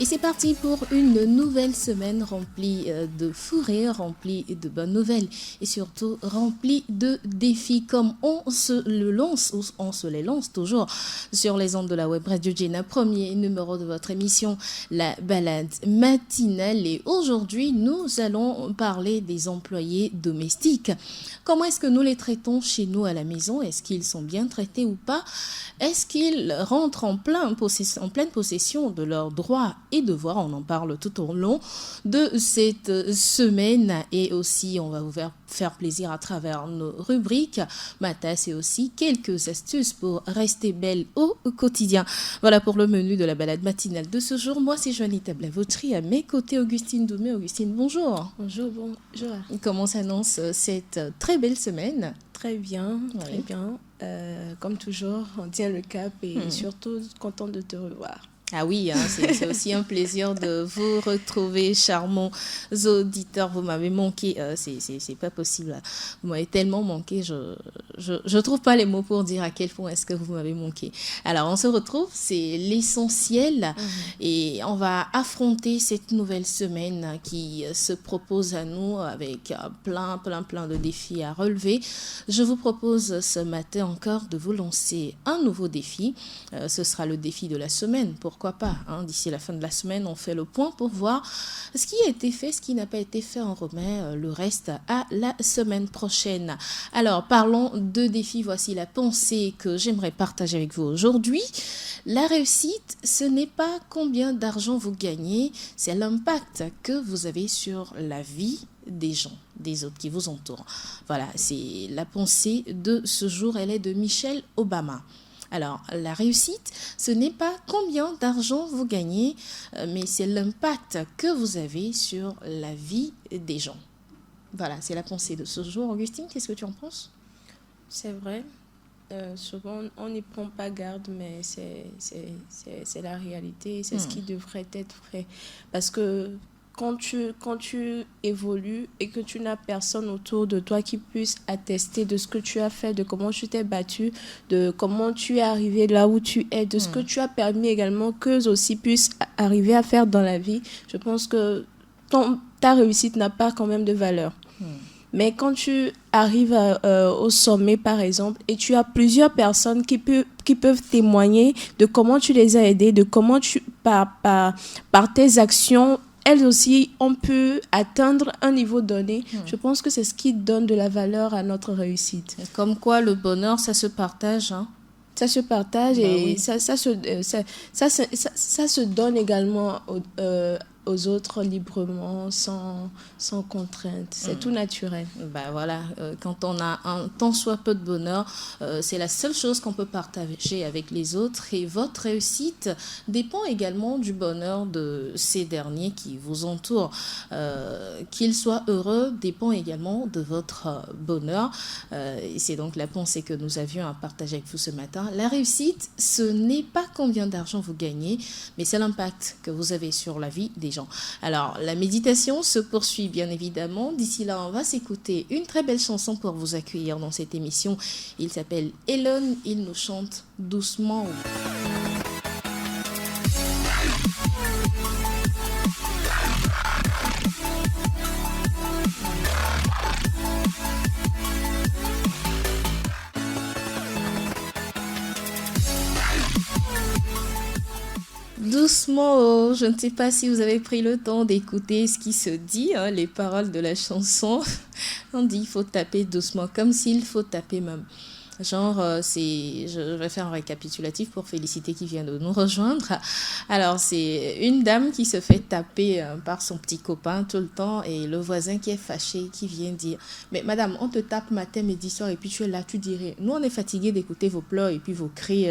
Et c'est parti pour une nouvelle semaine remplie de fou rires, remplie de bonnes nouvelles et surtout remplie de défis comme on se les lance toujours sur les ondes de la web radio Gina, premier numéro de votre émission, la balade matinale. Et aujourd'hui, nous allons parler des employés domestiques. Comment est-ce que nous les traitons chez nous à la maison? Est-ce qu'ils sont bien traités ou pas? Est-ce qu'ils rentrent en pleine possession de leurs droits et devoirs? On en parle tout au long de cette semaine et aussi on va vous faire plaisir à travers nos rubriques. Matas et aussi quelques astuces pour rester belle au quotidien. Voilà pour le menu de la balade matinale de ce jour. Moi, c'est Joanita Blavautry. À mes côtés, Augustine Doumé. Augustine, bonjour. Bonjour. Comment s'annonce cette très belle semaine? Très bien. Comme toujours, on tient le cap et surtout content de te revoir. Ah oui, c'est aussi un plaisir de vous retrouver, charmants auditeurs. Vous m'avez manqué, c'est pas possible. Vous m'avez tellement manqué, je trouve pas les mots pour dire à quel point est-ce que vous m'avez manqué. Alors, on se retrouve, c'est l'essentiel et on va affronter cette nouvelle semaine qui se propose à nous avec plein de défis à relever. Je vous propose ce matin encore de vous lancer un nouveau défi. Ce sera le défi de la semaine. Pourquoi pas, d'ici la fin de la semaine, on fait le point pour voir ce qui a été fait, ce qui n'a pas été fait. On remet le reste à la semaine prochaine. Alors, parlons de défis. Voici la pensée que j'aimerais partager avec vous aujourd'hui. La réussite, ce n'est pas combien d'argent vous gagnez, c'est l'impact que vous avez sur la vie des gens, des autres qui vous entourent. Voilà, c'est la pensée de ce jour. Elle est de Michelle Obama. Alors, la réussite, ce n'est pas combien d'argent vous gagnez, mais c'est l'impact que vous avez sur la vie des gens. Voilà, c'est la pensée de ce jour. Augustine, qu'est-ce que tu en penses? C'est vrai. Souvent, on n'y prend pas garde, mais c'est la réalité. C'est ce qui devrait être fait. Parce que quand tu évolues et que tu n'as personne autour de toi qui puisse attester de ce que tu as fait, de comment tu t'es battu, de comment tu es arrivé là où tu es, de ce que tu as permis également qu'eux aussi puissent arriver à faire dans la vie, je pense que ta réussite n'a pas quand même de valeur. Mais quand tu arrives au sommet, par exemple, et tu as plusieurs personnes qui peuvent témoigner de comment tu les as aidés, de comment par tes actions, elles aussi, on peut atteindre un niveau donné. Je pense que c'est ce qui donne de la valeur à notre réussite. Comme quoi, le bonheur, ça se partage. Ça se partage et oui. ça se donne également aux autres librement, sans contrainte. C'est tout naturel. Voilà, quand on a un tant soit peu de bonheur, c'est la seule chose qu'on peut partager avec les autres. Et votre réussite dépend également du bonheur de ces derniers qui vous entourent. Qu'ils soient heureux dépend également de votre bonheur. Et c'est donc la pensée que nous avions à partager avec vous ce matin. La réussite, ce n'est pas combien d'argent vous gagnez, mais c'est l'impact que vous avez sur la vie des gens. Alors, la méditation se poursuit bien évidemment. D'ici là, on va s'écouter une très belle chanson pour vous accueillir dans cette émission. Il s'appelle Elon, il nous chante Doucement. Doucement, je ne sais pas si vous avez pris le temps d'écouter ce qui se dit, les paroles de la chanson. On dit il faut taper doucement, comme s'il faut taper même. Genre, je vais faire un récapitulatif pour Félicité qui vient de nous rejoindre. Alors, c'est une dame qui se fait taper par son petit copain tout le temps et le voisin qui est fâché, qui vient dire « Mais madame, on te tape matin, midi, soir et puis tu es là, tu dirais, nous on est fatigués d'écouter vos pleurs et puis vos cris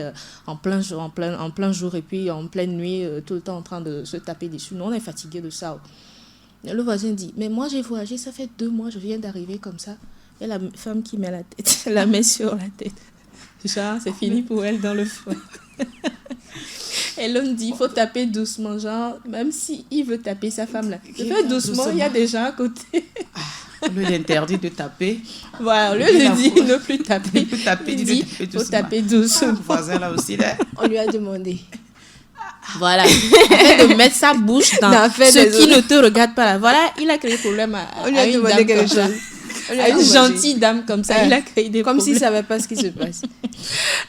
en plein jour et puis en pleine nuit, tout le temps en train de se taper dessus. Nous on est fatigués de ça. » Le voisin dit « Mais moi j'ai voyagé, ça fait 2 mois, je viens d'arriver comme ça. » Et la femme qui met la main sur la tête. Genre, c'est fini pour elle dans le fond. Et l'homme dit, il faut taper doucement. Genre, même s'il veut taper sa femme là. Fais doucement, il y a des gens à côté. Au lieu d'interdire de taper. Voilà, au lieu de dire ne plus taper. Il dit, il faut taper doucement. Le voisin là aussi, là. On lui a demandé. Voilà. Afin de mettre sa bouche dans ce qui ne te regarde pas là. Voilà, il a créé problème à une dame comme ça. À une gentille dame comme ça, il a créé des problèmes. Comme s'il ne savait pas ce qui se passe.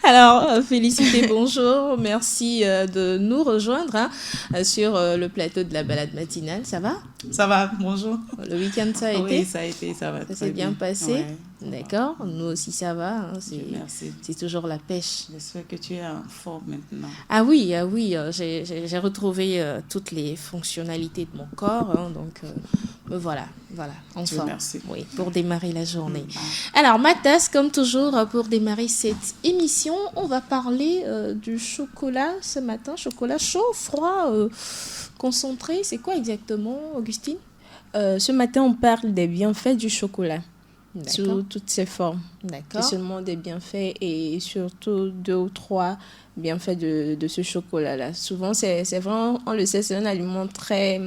Alors, Félicité, bonjour. Merci de nous rejoindre sur le plateau de la balade matinale. Ça va? Ça va, bonjour. Le week-end, ça a été? Oui, ça a été, ça va. Ça s'est bien passé? Ouais. D'accord. Nous aussi, ça va. Hein. Merci. C'est toujours la pêche. J'espère que tu es en forme maintenant. Ah oui. J'ai retrouvé toutes les fonctionnalités de mon corps. Hein, donc, me voilà, en forme. Merci. Oui, pour démarrer la journée. Alors, ma tasse, comme toujours, pour démarrer cette émission, on va parler du chocolat ce matin. Chocolat chaud, froid, concentré. C'est quoi exactement, Augustine? Ce matin, on parle des bienfaits du chocolat. Sous toutes ses formes. D'accord. C'est seulement des bienfaits et surtout 2 ou 3 bienfaits de ce chocolat-là. Souvent, c'est vraiment, on le sait, c'est un aliment très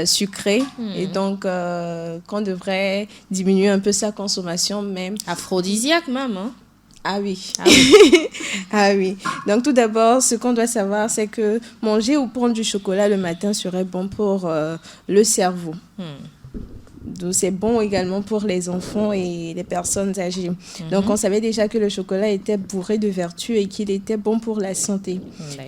sucré et donc qu'on devrait diminuer un peu sa consommation même. Aphrodisiaque même, hein? Ah oui. Ah oui. Donc tout d'abord, ce qu'on doit savoir, c'est que manger ou prendre du chocolat le matin serait bon pour le cerveau. Donc, c'est bon également pour les enfants et les personnes âgées. Donc, on savait déjà que le chocolat était bourré de vertus et qu'il était bon pour la santé.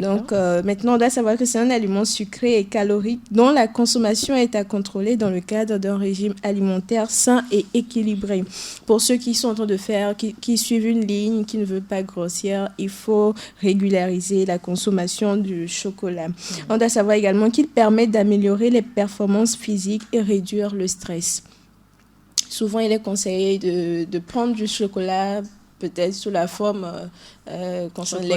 Donc, maintenant, on doit savoir que c'est un aliment sucré et calorique dont la consommation est à contrôler dans le cadre d'un régime alimentaire sain et équilibré. Pour ceux qui sont en train de faire, qui suivent une ligne, qui ne veulent pas grossir, il faut régulariser la consommation du chocolat. On doit savoir également qu'il permet d'améliorer les performances physiques et réduire le stress. Souvent, il est conseillé de prendre du chocolat, peut-être sous la forme concentré,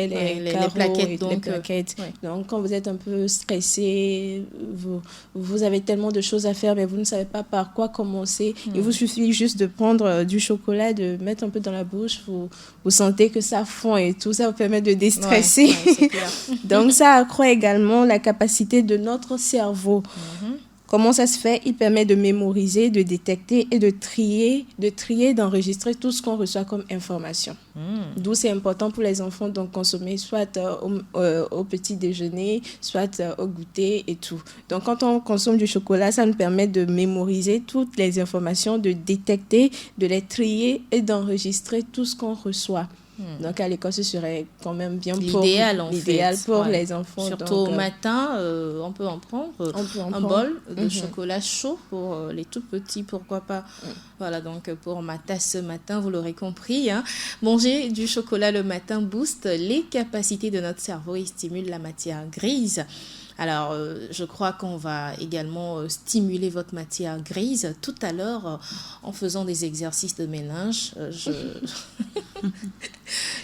les plaquettes. Les plaquettes. Donc, quand vous êtes un peu stressé, vous avez tellement de choses à faire, mais vous ne savez pas par quoi commencer. Il vous suffit juste de prendre du chocolat, de mettre un peu dans la bouche. Vous sentez que ça fond et tout. Ça vous permet de déstresser. C'est clair. Donc, ça accroît également la capacité de notre cerveau. Comment ça se fait? Il permet de mémoriser, de détecter et de trier, d'enregistrer tout ce qu'on reçoit comme information. D'où c'est important pour les enfants de consommer soit au petit déjeuner, soit au goûter et tout. Donc, quand on consomme du chocolat, ça nous permet de mémoriser toutes les informations, de détecter, de les trier et d'enregistrer tout ce qu'on reçoit. Donc, à l'école, ce serait quand même bien l'idéal pour les enfants. Surtout au matin, on peut en prendre un bol de chocolat chaud pour les tout petits, pourquoi pas. Voilà, donc pour ma tasse ce matin, vous l'aurez compris, hein, manger du chocolat le matin booste les capacités de notre cerveau et stimule la matière grise. Alors, je crois qu'on va également stimuler votre matière grise tout à l'heure en faisant des exercices de ménage.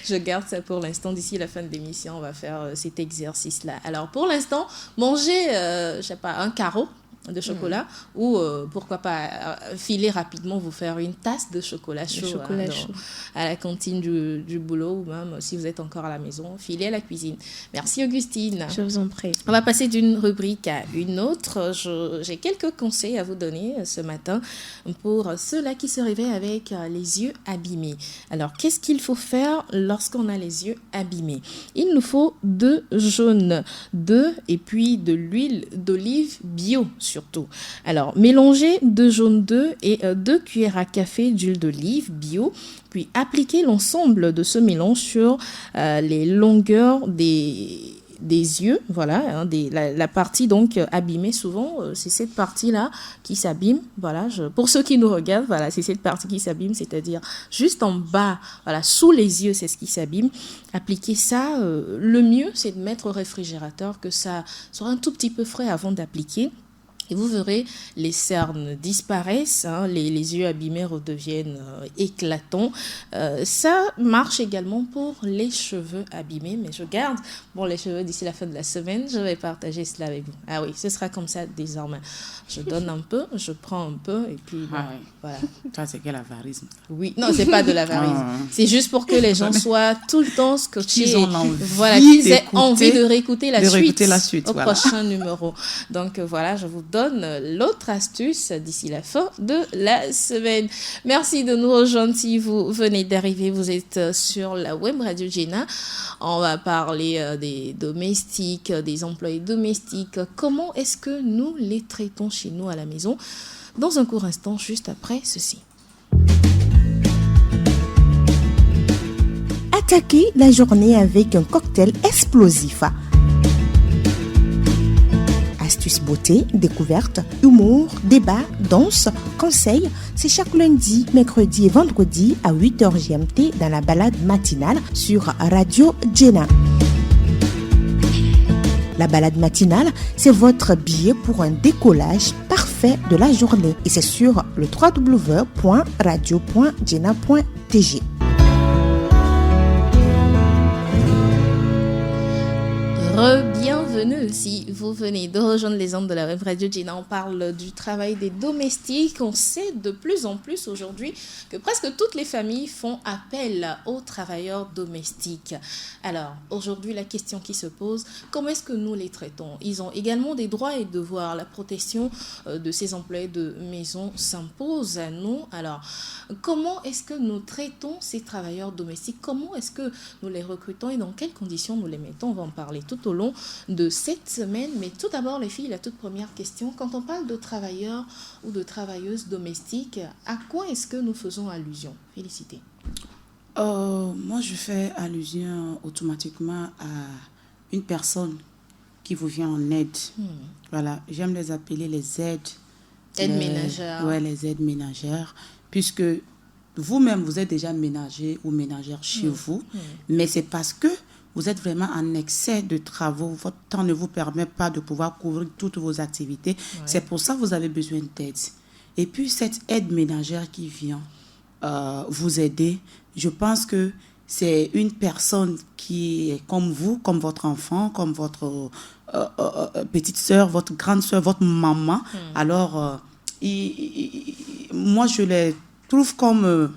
Je garde ça pour l'instant. D'ici la fin de l'émission, on va faire cet exercice-là. Alors, pour l'instant, manger, je sais pas, un carreau de chocolat ou pourquoi pas filer rapidement, vous faire une tasse de chocolat chaud, à la cantine du boulot ou même si vous êtes encore à la maison, filer à la cuisine. Merci Augustine. Je vous en prie. On va passer d'une rubrique à une autre. J'ai quelques conseils à vous donner ce matin pour ceux-là qui se réveillent avec les yeux abîmés. Alors, qu'est-ce qu'il faut faire lorsqu'on a les yeux abîmés? Il nous faut 2 jaunes d'œufs et puis de l'huile d'olive bio surtout. Alors, mélangez 2 jaunes d'œufs et 2 cuillères à café d'huile d'olive bio, puis appliquez l'ensemble de ce mélange sur les longueurs des yeux, voilà, hein, la partie donc abîmée souvent, c'est cette partie-là qui s'abîme, voilà, pour ceux qui nous regardent, voilà, c'est cette partie qui s'abîme, c'est-à-dire juste en bas, voilà, sous les yeux, c'est ce qui s'abîme. Appliquez ça, le mieux, c'est de mettre au réfrigérateur, que ça soit un tout petit peu frais avant d'appliquer. Et vous verrez, les cernes disparaissent, hein, les yeux abîmés redeviennent éclatants. Ça marche également pour les cheveux abîmés, mais je garde pour les cheveux d'ici la fin de la semaine. Je vais partager cela avec vous. Ah oui, ce sera comme ça désormais. Je donne un peu, je prends un peu et puis voilà. Ça, c'est quel avarisme? Oui, non, c'est pas de l'avarisme. C'est juste pour que les gens soient tout le temps scotchés. Qu'ils ont l'envie, voilà, qu'ils aient envie de réécouter la suite au prochain numéro. Donc voilà, je vous donne donne l'autre astuce d'ici la fin de la semaine. Merci de nous rejoindre si vous venez d'arriver. Vous êtes sur la web radio Jena. On va parler des domestiques, des employés domestiques. Comment est-ce que nous les traitons chez nous à la maison? Dans un court instant, juste après ceci. Attaquez la journée avec un cocktail explosif. Astuces beauté, découverte, humour, débat, danse, conseils, c'est chaque lundi, mercredi et vendredi à 8h GMT dans la balade matinale sur Radio Jena. La balade matinale, c'est votre billet pour un décollage parfait de la journée. Et c'est sur le www.radio.jena.tg. Bienvenue si vous venez de rejoindre les ondes de la web radio Jena. On parle du travail des domestiques. On sait de plus en plus aujourd'hui que presque toutes les familles font appel aux travailleurs domestiques. Alors aujourd'hui, la question qui se pose, comment est-ce que nous les traitons? Ils ont également des droits et devoirs. La protection de ces employés de maison s'impose à nous. Alors comment est-ce que nous traitons ces travailleurs domestiques? Comment est-ce que nous les recrutons et dans quelles conditions nous les mettons? On va en parler tout au long de cette semaine. Mais tout d'abord, les filles, la toute première question. Quand on parle de travailleurs ou de travailleuses domestiques, à quoi est-ce que nous faisons allusion? Félicité. Moi, je fais allusion automatiquement à une personne qui vous vient en aide. Voilà, j'aime les appeler les aides. Aides ménagères. Oui, les aides ménagères. Puisque vous-même, vous êtes déjà ménager ou ménagère chez vous. Mais c'est parce que vous êtes vraiment en excès de travaux, votre temps ne vous permet pas de pouvoir couvrir toutes vos activités. Ouais. C'est pour ça que vous avez besoin d'aide. Et puis, cette aide ménagère qui vient vous aider, je pense que c'est une personne qui est comme vous, comme votre enfant, comme votre petite sœur, votre grande sœur, votre maman. Alors, moi, je les trouve comme,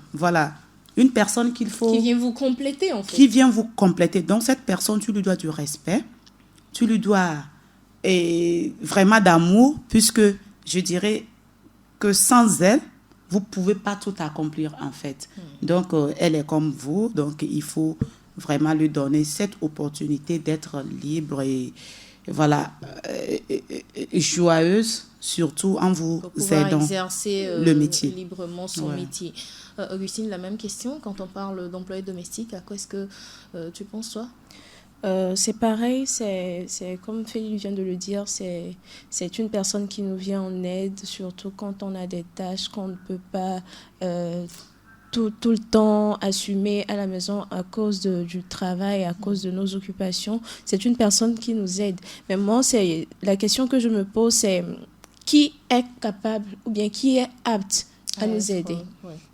une personne qu'il faut... Qui vient vous compléter, en fait. Qui vient vous compléter. Donc, cette personne, tu lui dois du respect. Tu lui dois vraiment d'amour, puisque je dirais que sans elle, vous ne pouvez pas tout accomplir, en fait. Donc, elle est comme vous. Donc, il faut vraiment lui donner cette opportunité d'être libre et joyeuse, surtout en vous aidant exercer le métier. Librement son métier. Augustine, la même question, quand on parle d'employés domestiques, à quoi est-ce que tu penses, toi? C'est pareil, c'est comme Félix vient de le dire, c'est une personne qui nous vient en aide, surtout quand on a des tâches qu'on ne peut pas tout le temps assumer à la maison à cause du travail, à cause de nos occupations. C'est une personne qui nous aide. Mais moi, la question que je me pose, c'est qui est capable ou bien qui est apte à nous aider.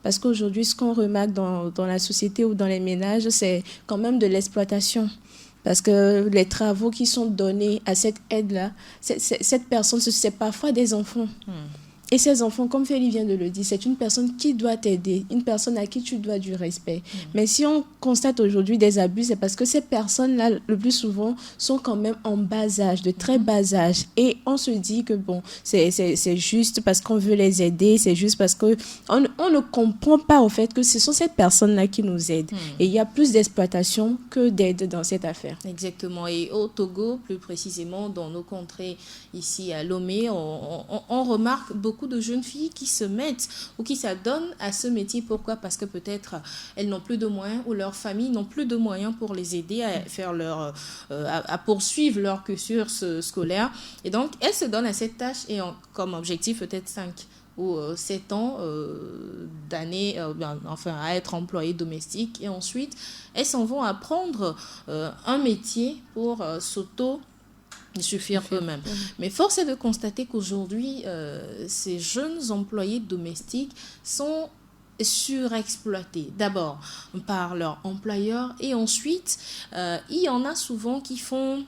Parce qu'aujourd'hui, ce qu'on remarque dans la société ou dans les ménages, c'est quand même de l'exploitation. Parce que les travaux qui sont donnés à cette aide-là, cette personne, c'est parfois des enfants. Et ces enfants, comme Félix vient de le dire, c'est une personne qui doit t'aider, une personne à qui tu dois du respect. Mais si on constate aujourd'hui des abus, c'est parce que ces personnes-là, le plus souvent, sont quand même en bas âge, de très bas âge. Et on se dit que bon, c'est juste parce qu'on veut les aider, c'est juste parce qu'on ne comprend pas au fait que ce sont ces personnes-là qui nous aident. Et il y a plus d'exploitation que d'aide dans cette affaire. Exactement. Et au Togo, plus précisément, dans nos contrées ici à Lomé, on remarque beaucoup de jeunes filles qui se mettent ou qui s'adonnent à ce métier. Pourquoi? Parce que peut-être elles n'ont plus de moyens ou leurs familles n'ont plus de moyens pour les aider à faire à poursuivre leur cursus scolaire. Et donc, elles se donnent à cette tâche et ont comme objectif peut-être 5 ou 7 ans d'années à être employées domestiques. Et ensuite, elles s'en vont apprendre un métier pour suffire eux-mêmes. Mais force est de constater qu'aujourd'hui, ces jeunes employés domestiques sont surexploités. D'abord par leur employeur et ensuite, il y en a souvent qui font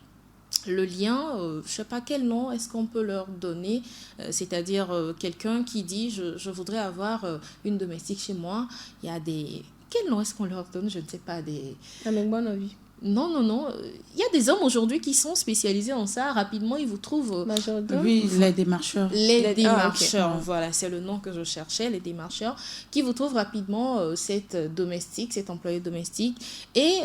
le lien, je ne sais pas quel nom est-ce qu'on peut leur donner, c'est-à-dire quelqu'un qui dit je voudrais avoir une domestique chez moi. Il y a des... Quel nom est-ce qu'on leur donne? Je ne sais pas. Avec bonne envie. Non. Il y a des hommes aujourd'hui qui sont spécialisés en ça. Rapidement, ils vous trouvent... Oui, les démarcheurs. Les démarcheurs, voilà, c'est le nom que je cherchais, les démarcheurs, qui vous trouvent rapidement cette domestique, cet employé domestique. Et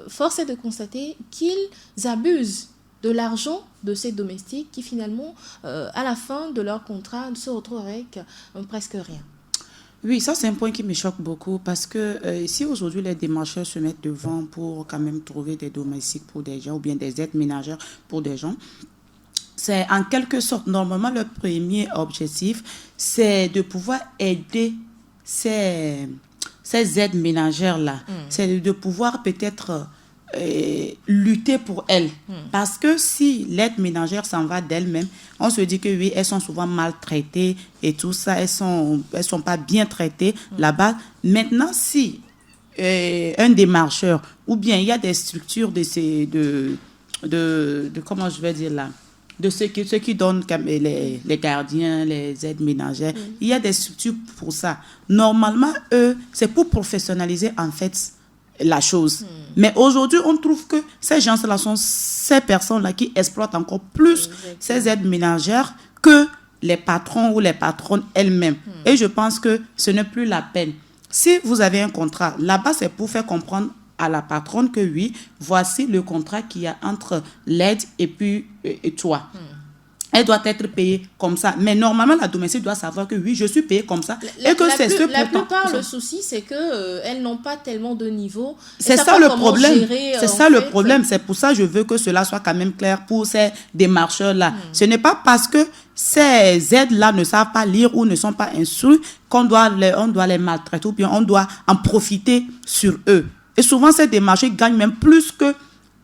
force est de constater qu'ils abusent de l'argent de ces domestiques qui finalement, à la fin de leur contrat, se retrouvent avec presque rien. Oui, ça c'est un point qui me choque beaucoup parce que si aujourd'hui les démarcheurs se mettent devant pour quand même trouver des domestiques pour des gens ou bien des aides ménagères pour des gens, c'est en quelque sorte, normalement le premier objectif, c'est de pouvoir aider ces aides ménagères-là. C'est de pouvoir peut-être lutter pour elles. Parce que si l'aide ménagère s'en va d'elle-même, on se dit que oui, elles sont souvent maltraitées et tout ça, elles sont pas bien traitées là-bas. Maintenant, si un démarcheur, ou bien il y a des structures de comment je vais dire là, de ceux qui donnent les gardiens, les aides ménagères, il y a des structures pour ça. Normalement, eux, c'est pour professionnaliser en fait la chose. Mais aujourd'hui, on trouve que ces gens-là sont ces personnes-là qui exploitent encore plus ces aides ménagères que les patrons ou les patronnes elles-mêmes. Et je pense que ce n'est plus la peine. Si vous avez un contrat, là-bas, c'est pour faire comprendre à la patronne que oui, voici le contrat qu'il y a entre l'aide et toi. Elle doit être payée comme ça. Mais normalement, la domestique doit savoir que oui, je suis payée comme ça. La plupart, le souci, c'est qu'elles n'ont pas tellement de niveau. C'est ça le problème. C'est ça le problème. C'est pour ça que je veux que cela soit quand même clair pour ces démarcheurs-là. Ce n'est pas parce que ces aides-là ne savent pas lire ou ne sont pas instruits on doit les maltraiter ou bien on doit en profiter sur eux. Et souvent, ces démarcheurs gagnent même plus que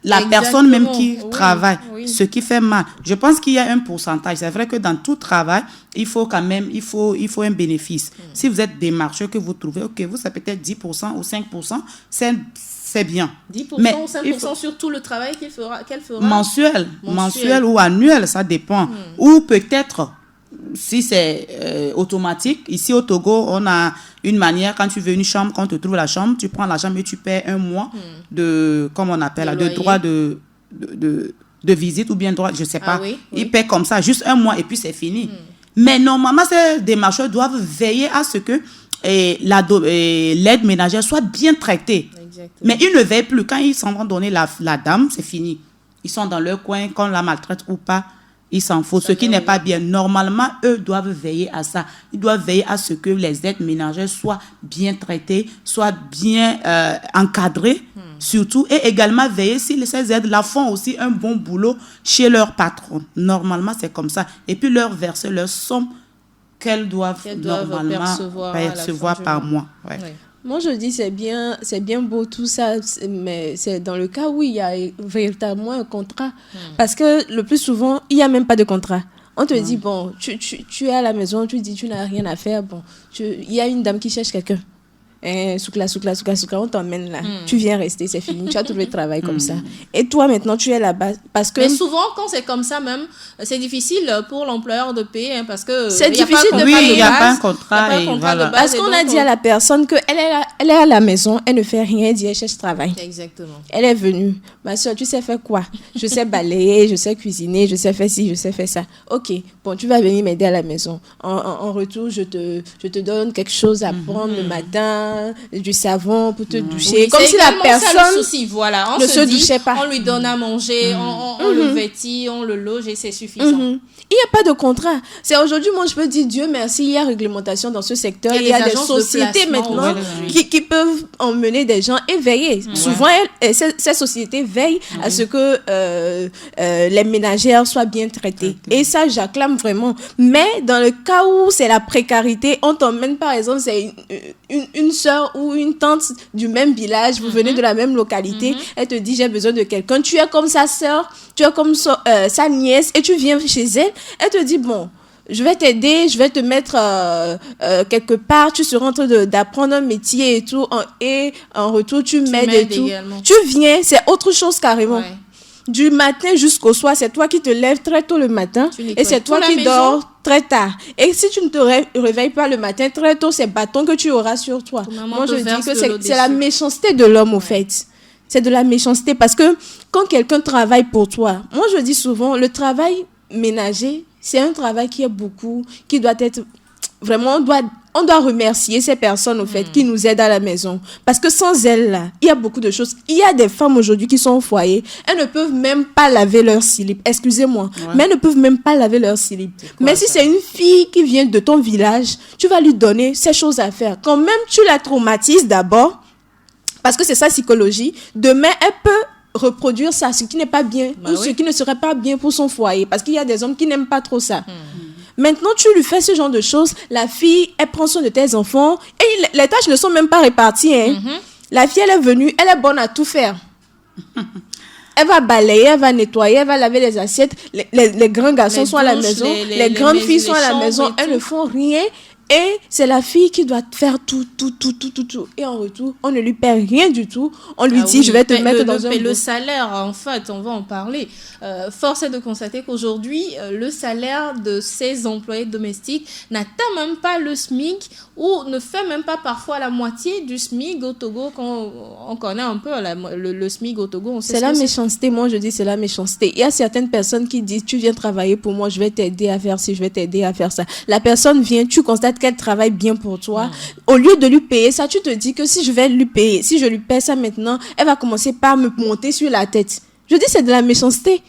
la personne même qui travaille, ce qui fait mal. Je pense qu'il y a un pourcentage. C'est vrai que dans tout travail, il faut quand même, il faut un bénéfice. Si vous êtes démarcheur, que vous trouvez, ok, vous, c'est peut-être 10% ou 5%, c'est bien. 10% mais ou 5% sur tout le travail qu'elle fera mensuel ou annuel, ça dépend. Ou peut-être, si c'est automatique, ici au Togo, on a une manière, quand tu veux une chambre, quand on te trouve la chambre, tu prends la chambre et tu paies un mois de, comme on appelle, de droit de visite ou bien droit, je ne sais pas. Ils paient comme ça, juste un mois et puis c'est fini. Mais normalement, ces démarcheurs doivent veiller à ce que l'aide ménagère soit bien traitée. Exactement. Mais ils ne veillent plus. Quand ils s'en vont donner la dame, c'est fini. Ils sont dans leur coin, qu'on la maltraite ou pas. Ils s'en foutent, ce qui n'est pas bien. Normalement, eux doivent veiller à ça. Ils doivent veiller à ce que les aides ménagères soient bien traitées, soient bien encadrées, surtout. Et également veiller si ces aides-là font aussi un bon boulot chez leur patron. Normalement, c'est comme ça. Et puis leur verser leur somme qu'elles doivent normalement percevoir par mois. Ouais. Oui. Moi, je dis c'est bien beau tout ça, mais c'est dans le cas où il y a véritablement un contrat. Parce que le plus souvent, il n'y a même pas de contrat. On te dit, bon, tu es à la maison, tu dis, tu n'as rien à faire. Bon, il y a une dame qui cherche quelqu'un. Soukla, on t'emmène là. Tu viens rester, c'est fini. Tu as trouvé le travail comme ça. Et toi, maintenant, tu es là-bas. Parce que... Mais souvent, quand c'est comme ça même, c'est difficile pour l'employeur de payer. Parce que c'est difficile de il n'y a pas un contrat. Parce qu'on a dit à la personne qu'elle est à la maison, elle ne fait rien, elle dit, elle cherche travail. Exactement. Elle est venue. Ma soeur, tu sais faire quoi? Je sais balayer, je sais cuisiner, je sais faire ci, je sais faire ça. Ok, bon, tu vas venir m'aider à la maison. En retour, je te donne quelque chose à prendre le matin. Du savon pour te doucher. Oui, comme si la personne ça, le souci, voilà. On ne se douchait pas. On lui donne à manger, on le vêtit, on le loge et c'est suffisant. Il n'y a pas de contrat. C'est aujourd'hui, moi, je peux dire Dieu merci, il y a réglementation dans ce secteur. Il y a des sociétés maintenant qui peuvent emmener des gens et veiller. Souvent, ces sociétés veillent à ce que les ménagères soient bien traitées. Et ça, j'acclame vraiment. Mais dans le cas où c'est la précarité, on t'emmène, par exemple, c'est une sœur ou une tante du même village, vous venez de la même localité, elle te dit j'ai besoin de quelqu'un, tu es comme sa sœur, tu es comme sa nièce et tu viens chez elle, elle te dit bon, je vais t'aider, je vais te mettre quelque part, tu seras en train d'apprendre un métier et tout, et en retour tu m'aides et tout. Également. Tu viens, c'est autre chose carrément. Ouais. Du matin jusqu'au soir, c'est toi qui te lèves très tôt le matin et c'est toi qui dors très tard. Et si tu ne te réveilles pas le matin très tôt, c'est bâton que tu auras sur toi. Moi, je dis que c'est la méchanceté de l'homme, au fait. C'est de la méchanceté parce que quand quelqu'un travaille pour toi, moi je dis souvent, le travail ménager, c'est un travail qui doit être vraiment, on doit remercier ces personnes au fait qui nous aident à la maison parce que sans elles là, il y a beaucoup de choses. Il y a des femmes aujourd'hui qui sont au foyer, elles ne peuvent même pas laver leur slip. Excusez-moi, mais elles ne peuvent même pas laver leur slip. Mais si c'est une fille qui vient de ton village, tu vas lui donner ces choses à faire. Quand même tu la traumatises d'abord parce que c'est sa psychologie. Demain elle peut reproduire ça, ce qui n'est pas bien ou ce qui ne serait pas bien pour son foyer parce qu'il y a des hommes qui n'aiment pas trop ça. Maintenant, tu lui fais ce genre de choses. La fille, elle prend soin de tes enfants. Et les tâches ne sont même pas réparties. La fille, elle est venue, elle est bonne à tout faire. Elle va balayer, elle va nettoyer, elle va laver les assiettes. Les grands garçons sont à la maison. Les grandes filles sont à la maison. Elles ne font rien. Et c'est la fille qui doit faire tout. Et en retour, on ne lui paie rien du tout. On lui dit, je vais te mettre dans un... Le salaire, en fait, on va en parler. Force est de constater qu'aujourd'hui, le salaire de ces employés domestiques n'atteint même pas le SMIC ou ne fait même pas parfois la moitié du SMIC au Togo. Quand on connaît un peu le SMIC au Togo, on sait c'est la méchanceté. Moi, je dis c'est la méchanceté. Il y a certaines personnes qui disent, tu viens travailler pour moi, je vais t'aider à faire ci, je vais t'aider à faire ça. La personne vient, tu constates qu'elle travaille bien pour toi. Au lieu de lui payer ça, tu te dis que si je vais lui payer, si je lui paie ça maintenant, elle va commencer par me monter sur la tête. Je dis c'est de la méchanceté.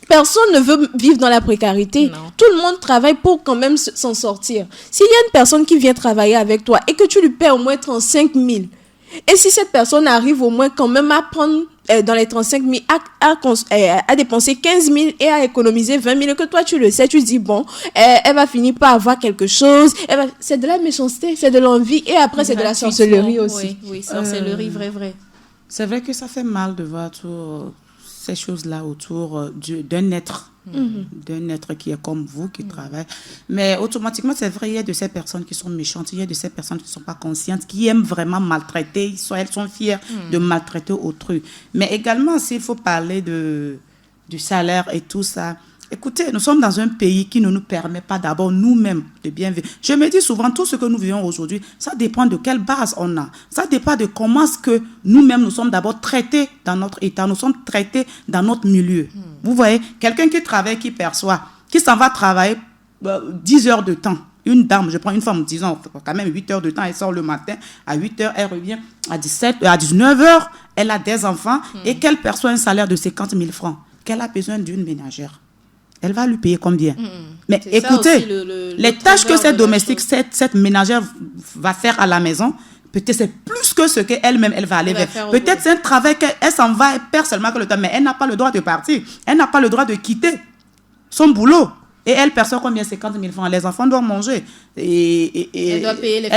Personne ne veut vivre dans la précarité. Non. Tout le monde travaille pour quand même s'en sortir. S'il y a une personne qui vient travailler avec toi et que tu lui paies au moins 35 000, et si cette personne arrive au moins quand même à prendre dans les 35 000, à dépenser 15 000 et à économiser 20 000, que toi tu le sais, tu dis bon, elle va finir par avoir quelque chose. C'est de la méchanceté, c'est de l'envie et après c'est de la sorcellerie aussi. Oui, sorcellerie, vrai. C'est vrai que ça fait mal de voir toutes ces choses-là autour d'un être. D'un être qui est comme vous, qui travaille. Mais automatiquement, c'est vrai, il y a de ces personnes qui sont méchantes, il y a de ces personnes qui ne sont pas conscientes, qui aiment vraiment maltraiter, elles sont fières de maltraiter autrui. Mais également, s'il faut parler du salaire et tout ça, écoutez, nous sommes dans un pays qui ne nous permet pas d'abord nous-mêmes de bien vivre. Je me dis souvent, tout ce que nous vivons aujourd'hui, ça dépend de quelle base on a. Ça dépend de comment est-ce que nous-mêmes, nous sommes d'abord traités dans notre état, nous sommes traités dans notre milieu. Vous voyez, quelqu'un qui travaille, qui perçoit, qui s'en va travailler 10 heures de temps. Une dame, je prends une femme, disons, quand même 8 heures de temps, elle sort le matin, à 8 heures, elle revient à 19 heures, elle a des enfants et qu'elle perçoit un salaire de 50 000 francs, qu'elle a besoin d'une ménagère. Elle va lui payer combien? Mais c'est écoutez, les tâches que cette domestique, cette ménagère va faire à la maison, peut-être c'est plus que ce qu'elle-même, elle va aller vers. Peut-être c'est un travail qu'elle s'en va, elle perd seulement que le temps, mais elle n'a pas le droit de partir. Elle n'a pas le droit de quitter son boulot. Et elle perçoit combien? 50 000 francs. Les enfants doivent manger. Et elle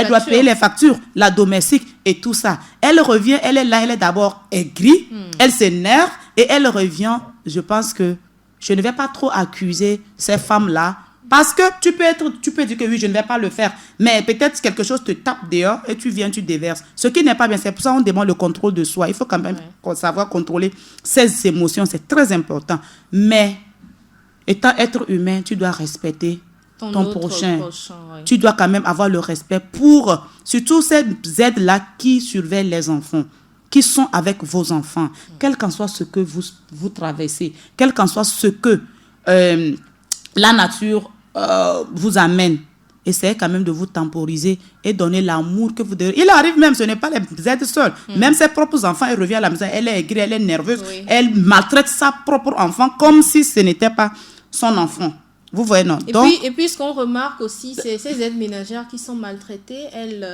doit payer les factures, la domestique et tout ça. Elle revient, elle est là, elle est d'abord aigrie, elle s'énerve et elle revient. Je pense que je ne vais pas trop accuser ces femmes-là parce que tu peux dire que oui, je ne vais pas le faire. Mais peut-être quelque chose te tape dehors et tu viens, tu déverses. Ce qui n'est pas bien, c'est pour ça qu'on demande le contrôle de soi. Il faut quand même savoir contrôler ses émotions, c'est très important. Mais étant être humain, tu dois respecter ton prochain. Tu dois quand même avoir le respect pour, surtout ces aides-là qui surveillent les enfants, qui sont avec vos enfants, quel qu'en soit ce que vous traversez, quel qu'en soit ce que la nature vous amène. Essayez quand même de vous temporiser et donner l'amour que vous devez. Il arrive même, ce n'est pas les aides seules. Même ses propres enfants, elle revient à la maison, elle est aigrie, elle est nerveuse, elle maltraite sa propre enfant comme si ce n'était pas son enfant. Vous voyez, non? Et puis, ce qu'on remarque aussi, c'est ces aides ménagères qui sont maltraitées, elles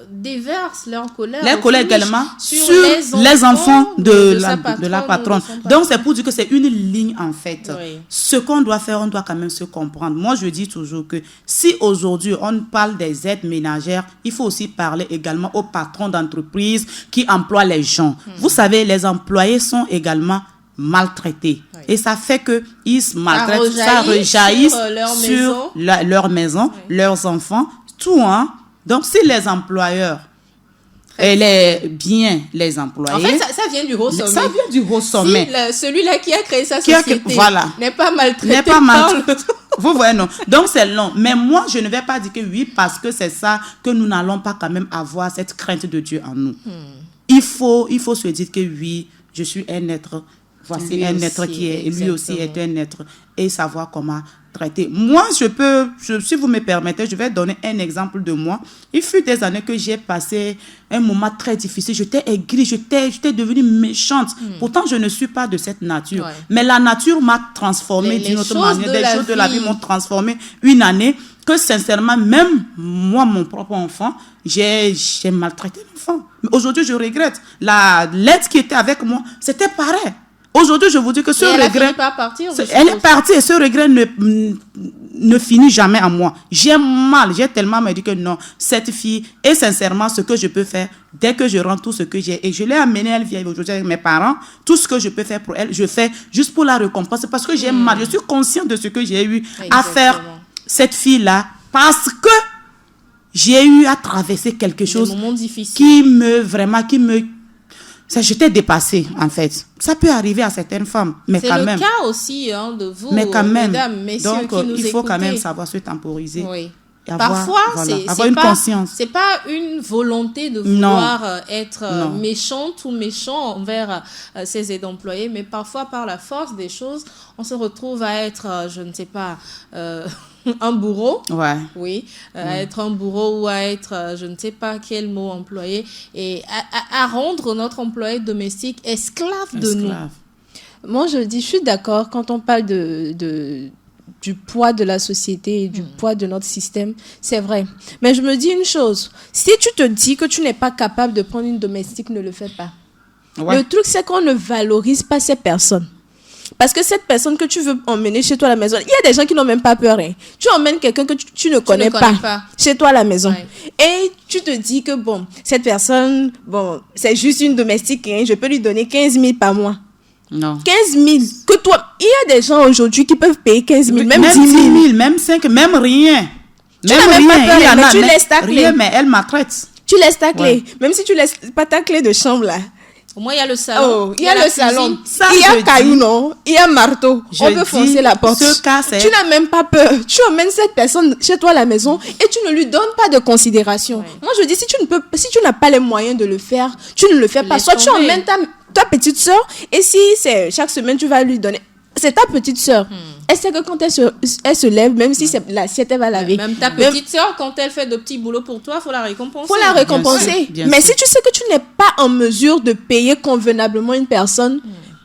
déversent leur colère. Leur colère également sur les enfants de la patronne. Donc, c'est pour dire que c'est une ligne, en fait. Oui. Ce qu'on doit faire, on doit quand même se comprendre. Moi, je dis toujours que si aujourd'hui, on parle des aides ménagères, il faut aussi parler également aux patrons d'entreprise qui emploient les gens. Vous savez, les employés sont également maltraités. Oui. Et ça fait qu'ils se maltraitent, ça rejaillit sur leur maison, leurs enfants, tout. Hein? Donc, si les employeurs, les employés... En fait, ça vient du haut sommet. Ça vient du haut sommet. Si celui-là qui a créé sa société n'est pas maltraité. Vous voyez, non. Donc, c'est long. Mais moi, je ne vais pas dire que oui, parce que c'est ça que nous n'allons pas quand même avoir cette crainte de Dieu en nous. Il faut se dire que oui, je suis un être, voici Lui un aussi, être qui est, et lui aussi est exactement. un être, et savoir comment traiter. Moi, si vous me permettez, je vais donner un exemple de moi. Il fut des années que j'ai passé un moment très difficile. J'étais aigrie, j'étais devenue méchante. Pourtant, je ne suis pas de cette nature. Ouais. Mais la nature m'a transformée Les d'une autre choses manière. de Des la choses de la vie vie. m'ont transformée une année que sincèrement, même moi, mon propre enfant, j'ai maltraité l'enfant. Mais aujourd'hui, je regrette. L'aide qui était avec moi, c'était pareil. Aujourd'hui, je vous dis que ce Et elle a regret... fini par partir, je Elle est suppose. partie et ce regret ne finit jamais en moi. J'ai mal, j'ai tellement me dit que non, cette fille, et sincèrement, ce que je peux faire, dès que je rends tout ce que j'ai, et je l'ai amenée, elle vient aujourd'hui avec mes parents, tout ce que je peux faire pour elle, je fais juste pour la récompenser parce que j'ai mal. Je suis consciente de ce que j'ai eu à faire Exactement. cette fille-là parce que j'ai eu à traverser quelque Des chose moments difficiles. j'étais dépassée, en fait. Ça peut arriver à certaines femmes, mais C'est quand le même. cas aussi de vous, Mais quand même. mesdames, messieurs Donc, qui nous il faut quand même écoutez. savoir se temporiser. Oui. Et avoir, Parfois, voilà, c'est avoir une pas, conscience. c'est pas une volonté de Non. vouloir être Non. méchante ou méchant envers ses aide-employés, mais parfois, par la force des choses, on se retrouve à être, je ne sais pas, un bourreau. Ouais. Oui, à être un bourreau ou à être, je ne sais pas quel mot employer, et à rendre notre employé domestique esclave de nous. Esclave. Moi, je dis, je suis d'accord quand on parle du poids de la société et du poids de notre système, c'est vrai. Mais je me dis une chose, si tu te dis que tu n'es pas capable de prendre une domestique, ne le fais pas. Ouais. Le truc, c'est qu'on ne valorise pas ces personnes. Parce que cette personne que tu veux emmener chez toi à la maison, il y a des gens qui n'ont même pas peur. Hein. Tu emmènes quelqu'un que tu ne connais pas chez toi à la maison. Ouais. Et tu te dis que, bon, cette personne, bon, c'est juste une domestique, hein, je peux lui donner 15 000 par mois. Non. 15 000. Que toi, il y a des gens aujourd'hui qui peuvent payer 15 000, même 10 000. 000, même 5, même rien. Tu n'as même pas peur, il y en mais a, tu laisses ta clé. Rien, mais elle maltraite. Tu laisses ta clé. Ouais. Même si tu laisses pas ta clé de chambre là. Au moins, il y a le salon. Oh, il y a la le salon. cuisine. Ça, Il y a je caillou, dis- non? Il y a marteau. Je On peut dis, foncer la porte. ce cas, c'est- Tu n'as même pas peur. Tu emmènes cette personne chez toi à la maison et tu ne lui donnes pas de considération. Ouais. Moi, je dis, si tu n'as pas les moyens de le faire, tu ne le fais pas. Laisse Soit tu tomber. emmènes ta petite soeur et si c'est chaque semaine, tu vas lui donner. C'est ta petite soeur. Elle sait que quand elle se lève, même si c'est l'assiette, elle va laver. Même ta petite sœur, quand elle fait de petits boulots pour toi, il faut la récompenser. Faut la récompenser. Bien Mais sûr. si tu sais que tu n'es pas en mesure de payer convenablement une personne,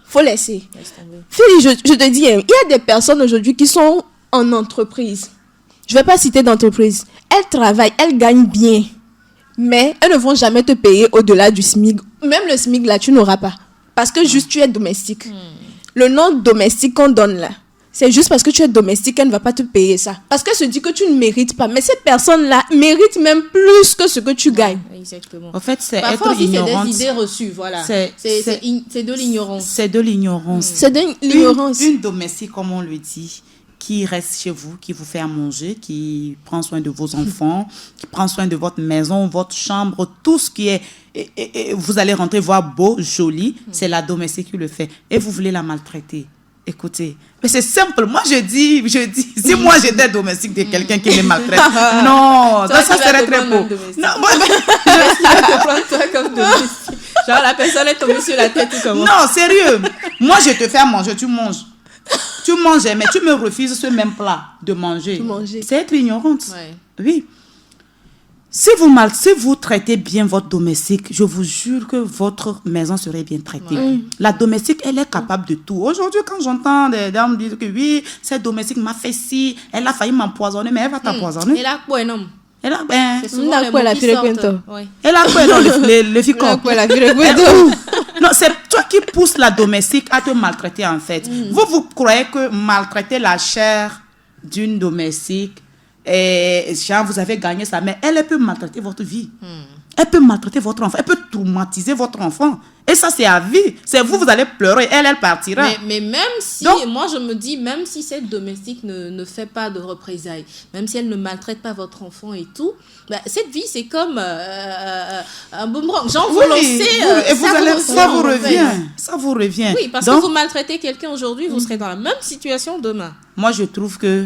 faut laisser. Laisse tomber. Fille, je te dis, hein, il y a des personnes aujourd'hui qui sont en entreprise. Je ne vais pas citer d'entreprise. Elles travaillent, elles gagnent bien. Mais elles ne vont jamais te payer au-delà du SMIC. Même le SMIC, là, tu n'auras pas. Parce que juste tu es domestique. Le nom domestique qu'on donne là, c'est juste parce que tu es domestique qu'elle ne va pas te payer ça. Parce qu'elle se dit que tu ne mérites pas. Mais cette personne-là mérite même plus que ce que tu gagnes. Exactement. En fait, c'est Parfois être aussi, c'est ignorante. des idées reçues, voilà. C'est- C'est de l'ignorance. C'est de l'ignorance. C'est de l'ignorance. Une domestique, comme on le dit, qui reste chez vous, qui vous fait à manger, qui prend soin de vos enfants, qui prend soin de votre maison, votre chambre, tout ce qui est... et vous allez rentrer voir beau, joli, c'est la domestique qui le fait. Et vous voulez la maltraiter. Écoutez, mais c'est simple. Moi, je dis, si moi j'étais domestique de quelqu'un qui me maltraite, non, Toi, ça tu vas serait te très prendre un beau. domestique. Non, moi, Est-ce qu'il va te prendre toi comme domestique? Genre, la personne est tombée sur la tête ou comment? non, sérieux. Moi, je te fais à manger, tu manges. Tu manges, mais tu me refuses ce même plat de manger. De manger. C'est être ignorante. Ouais. Oui. Si vous traitez bien votre domestique, je vous jure que votre maison serait bien traitée. Ouais. La domestique, elle est capable de tout. Aujourd'hui, quand j'entends des dames dire que oui, cette domestique m'a fait ci, elle a failli m'empoisonner, mais elle va Et t'empoisonner. là, quoi, non? Elle a, ben, C'est souvent Là, les quoi, mots la qui fille de sortent. Quento. Ouais. elle a quoi dans le ficon? Là, quoi, la vie de Mais Quento. où? Non, c'est toi qui pousse la domestique à te maltraiter en fait. Vous croyez que maltraiter la chair d'une domestique, genre vous avez gagné ça, mais elle peut maltraiter votre vie. Elle peut maltraiter votre enfant, elle peut traumatiser votre enfant. Et ça, c'est à vie. C'est vous allez pleurer, elle partira. Mais même si, Donc- moi je me dis, même si cette domestique ne fait pas de représailles, même si elle ne maltraite pas votre enfant et tout, bah, cette vie c'est comme un boomerang. Genre vous Oui, lancez, ça vous revient. revient. Ça vous revient. Oui, parce Donc, que vous maltraitez quelqu'un aujourd'hui, vous serez dans la même situation demain. moi, je trouve que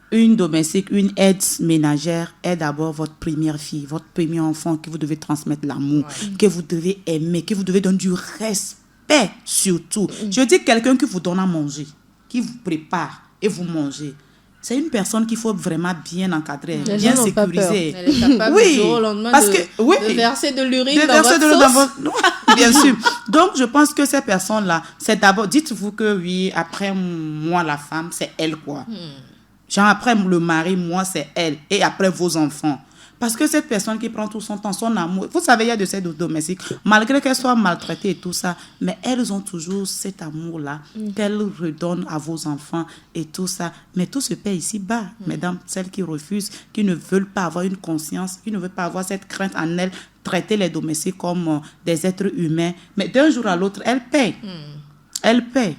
une domestique, une aide ménagère est d'abord votre première fille, votre premier enfant que vous devez transmettre l'amour, que vous devez aimer, que vous devez donner du respect. paie surtout. Je dis quelqu'un qui vous donne à manger, qui vous prépare et vous mangez. C'est une personne qu'il faut vraiment bien encadrer, bien sécuriser. Elle est capable du jour au lendemain de verser de l'urine dans votre sauce. Bien sûr. Donc, je pense que ces personnes-là, c'est d'abord, dites-vous que oui, après moi, la femme, c'est elle, quoi. Genre, après le mari, moi, c'est elle. Et après, vos enfants. Parce que cette personne qui prend tout son temps, son amour, vous savez, il y a de ces domestiques, malgré qu'elles soient maltraitées et tout ça, mais elles ont toujours cet amour-là qu'elles redonnent à vos enfants et tout ça. Mais tout se paie ici-bas, mesdames, celles qui refusent, qui ne veulent pas avoir une conscience, qui ne veulent pas avoir cette crainte en elles, traiter les domestiques comme des êtres humains. Mais d'un jour à l'autre, elles paient. Elle paie.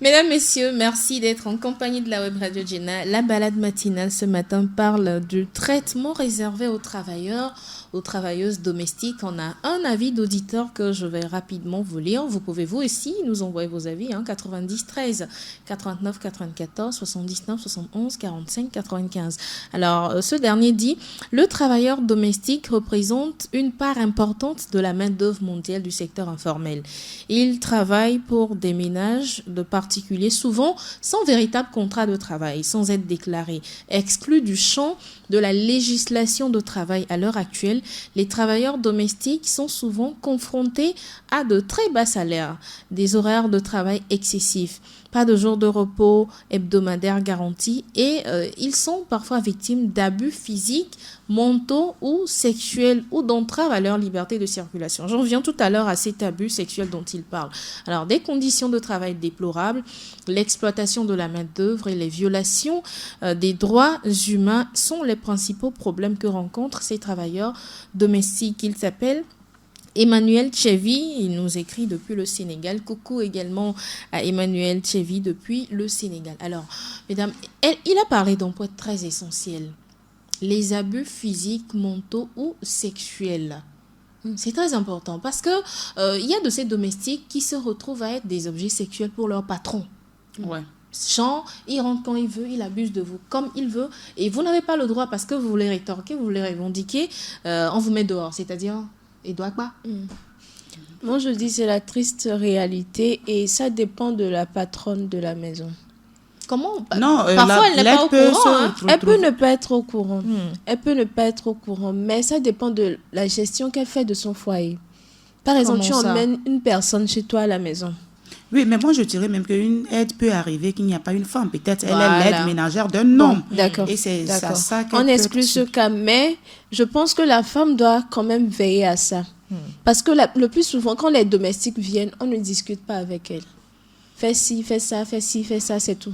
Mesdames, messieurs, merci d'être en compagnie de la web radio Jenna. La balade matinale ce matin parle du traitement réservé aux travailleurs, aux travailleuses domestiques. On a un avis d'auditeur que je vais rapidement vous lire. Vous pouvez vous aussi nous envoyer vos avis. 90 13 89 94 79 71 45 95. Alors, ce dernier dit « Le travailleur domestique représente une part importante de la main-d'œuvre mondiale du secteur informel. Il travaille pour des ménages de particuliers, souvent sans véritable contrat de travail, sans être déclarés. Exclus du champ de la législation de travail à l'heure actuelle, les travailleurs domestiques sont souvent confrontés à de très bas salaires, des horaires de travail excessifs, pas de jours de repos hebdomadaires garantis et ils sont parfois victimes d'abus physiques, mentaux ou sexuels ou d'entraves à leur liberté de circulation. J'en reviens tout à l'heure à cet abus sexuel dont il parle. Alors, des conditions de travail déplorables, l'exploitation de la main-d'œuvre et les violations des droits humains sont les principaux problèmes que rencontrent ces travailleurs domestiques. Ils s'appellent Emmanuel Tchevi, il nous écrit depuis le Sénégal. Coucou également à Emmanuel Tchevi depuis le Sénégal. Alors, mesdames, il a parlé d'un point très essentiel. Les abus physiques, mentaux ou sexuels. C'est très important parce que y a de ces domestiques qui se retrouvent à être des objets sexuels pour leur patron. Ouais. Genre, il rentre quand il veut, il abuse de vous comme il veut et vous n'avez pas le droit parce que vous voulez rétorquer, vous voulez revendiquer, on vous met dehors. C'est-à-dire... Et doit pas. Moi, je dis c'est la triste réalité et ça dépend de la patronne de la maison. Comment Non, parfois elle n'est pas au courant. Elle peut ne pas être au courant. Elle peut ne pas être au courant, mais ça dépend de la gestion qu'elle fait de son foyer. Par exemple, tu emmènes une personne chez toi à la maison. Oui, mais moi, je dirais même qu'une aide peut arriver qu'il n'y a pas une femme. Peut-être elle est l'aide ménagère d'un homme. D'accord. Et c'est ça on exclut ce cas, mais je pense que la femme doit quand même veiller à ça. Parce que le plus souvent, quand les domestiques viennent, on ne discute pas avec elles. Fais ci, fais ça, fais ci, fais ça, c'est tout.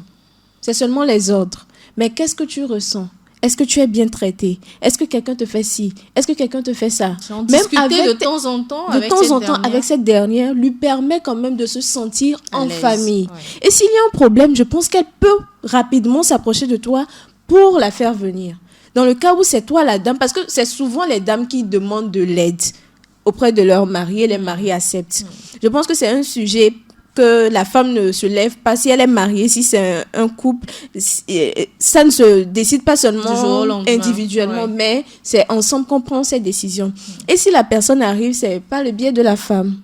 C'est seulement les ordres. Mais qu'est-ce que tu ressens ? Est-ce que tu es bien traité ? Est-ce que quelqu'un te fait ci ? Est-ce que quelqu'un te fait ça ? Même discuter de temps en temps avec cette dernière lui permet quand même de se sentir en famille. Ouais. Et s'il y a un problème, je pense qu'elle peut rapidement s'approcher de toi pour la faire venir. Dans le cas où c'est toi la dame, parce que c'est souvent les dames qui demandent de l'aide auprès de leur mari et les maris acceptent. Je pense que c'est un sujet que la femme ne se lève pas. Si elle est mariée, si c'est un couple, ça ne se décide pas seulement individuellement, mais c'est ensemble qu'on prend ces décisions. Et si la personne arrive, c'est par le biais de la femme.